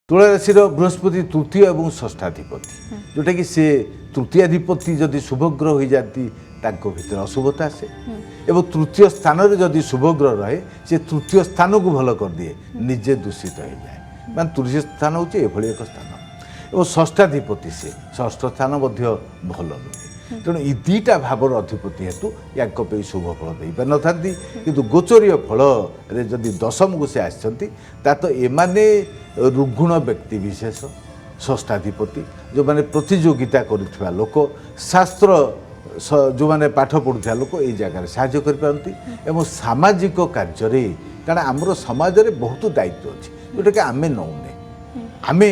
ତୁଳା ରାଶିର ବୃହସ୍ପତି ତୃତୀୟ ଏବଂ ଷଷ୍ଠାଧିପତି ଯେଉଁଟାକି ସେ ତୃତୀୟାଧିପତି ଯଦି ଶୁଭଗ୍ରହ ହୋଇଯାନ୍ତି ତାଙ୍କ ଭିତରେ ଅଶୁଭତା ଆସେ ଏବଂ ତୃତୀୟ ସ୍ଥାନରେ ଯଦି ଶୁଭଗ୍ରହ ରହେ ସେ ତୃତୀୟ ସ୍ଥାନକୁ ଭଲ କରିଦିଏ ନିଜେ ଦୂଷିତ ହୋଇଯାଏ ମାନେ ତୃତୀୟ ସ୍ଥାନ ହେଉଛି ଏଭଳି ଏକ ସ୍ଥାନ ଏବଂ ଷଷ୍ଠାଧିପତି ସେ ଷଷ୍ଠ ସ୍ଥାନ ମଧ୍ୟ ଭଲ ନୁହେଁ ତେଣୁ ଏ ଦୁଇଟା ଭାବର ଅଧିପତି ହେତୁ ୟାଙ୍କ ପାଇଁ ଶୁଭ ଫଳ ଦେଇପାରିନଥାନ୍ତି କିନ୍ତୁ ଗୋଚରୀୟ ଫଳରେ ଯଦି ଦଶମକୁ ସେ ଆସିଛନ୍ତି ତା ତ ଏମାନେ ରୁଗୁଣ ବ୍ୟକ୍ତି ବିଶେଷ ଷଷ୍ଠାଧିପତି ଯେଉଁମାନେ ପ୍ରତିଯୋଗିତା କରୁଥିବା ଲୋକ ଶାସ୍ତ୍ର ଯେଉଁମାନେ ପାଠ ପଢ଼ୁଥିବା ଲୋକ ଏଇ ଜାଗାରେ ସାହାଯ୍ୟ କରିପାରନ୍ତି ଏବଂ ସାମାଜିକ କାର୍ଯ୍ୟରେ କାରଣ ଆମର ସମାଜରେ ବହୁତ ଦାୟିତ୍ୱ ଅଛି ଯେଉଁଟାକି ଆମେ ନେଉନେ ଆମେ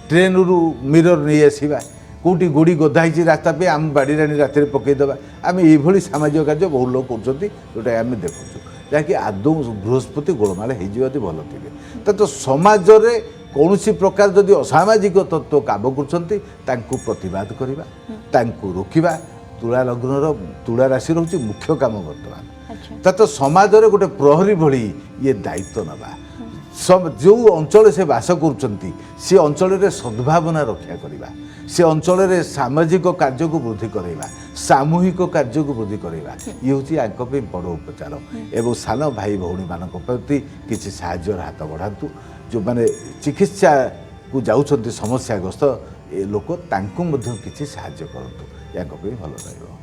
ଟ୍ରେନରୁ ମିରର ନେଇ ଆସିବା କେଉଁଠି ଗୋଡ଼ି ଗଦା ହେଇଛି ରାସ୍ତା ପାଇଁ ଆମେ ବାଡ଼ିରେ ଆଣି ରାତିରେ ପକାଇଦେବା ଆମେ ଏଇଭଳି ସାମାଜିକ କାର୍ଯ୍ୟ ବହୁ ଲୋକ କରୁଛନ୍ତି ଯେଉଁଟା ଆମେ ଦେଖୁଛୁ ଯାହାକି ଆଦୌ ବୃହସ୍ପତି ଗୋଳମାଳ ହେଇଯିବ ଯଦି ଭଲ ଥିବେ ତ ସମାଜରେ କୌଣସି ପ୍ରକାର ଯଦି ଅସାମାଜିକ ତତ୍ତ୍ୱ କାମ କରୁଛନ୍ତି ତାଙ୍କୁ ପ୍ରତିବାଦ କରିବା ତାଙ୍କୁ ରୋକିବା ତୁଳା ଲଗ୍ନର ତୁଳା ରାଶିର ହେଉଛି ମୁଖ୍ୟ କାମ ବର୍ତ୍ତମାନ ତ ସମାଜରେ ଗୋଟେ ପ୍ରହରୀ ଭଳି ଇଏ ଦାୟିତ୍ୱ ନେବା ଯେଉଁ ଅଞ୍ଚଳରେ ସେ ବାସ କରୁଛନ୍ତି ସେ ଅଞ୍ଚଳରେ ସଦ୍ଭାବନା ରକ୍ଷା କରିବା ସେ ଅଞ୍ଚଳରେ ସାମାଜିକ କାର୍ଯ୍ୟକୁ ବୃଦ୍ଧି କରାଇବା ସାମୂହିକ କାର୍ଯ୍ୟକୁ ବୃଦ୍ଧି କରାଇବା ଇଏ ହେଉଛି ୟାଙ୍କ ପାଇଁ ବଡ଼ ଉପଚାର ଏବଂ ସାନ ଭାଇ ଭଉଣୀମାନଙ୍କ ପ୍ରତି କିଛି ସାହାଯ୍ୟର ହାତ ବଢ଼ାନ୍ତୁ ଯେଉଁମାନେ ଚିକିତ୍ସାକୁ ଯାଉଛନ୍ତି ସମସ୍ୟାଗ୍ରସ୍ତ ଏ ଲୋକ ତାଙ୍କୁ ମଧ୍ୟ କିଛି ସାହାଯ୍ୟ କରନ୍ତୁ ୟାଙ୍କ ପାଇଁ ଭଲ ରହିବ।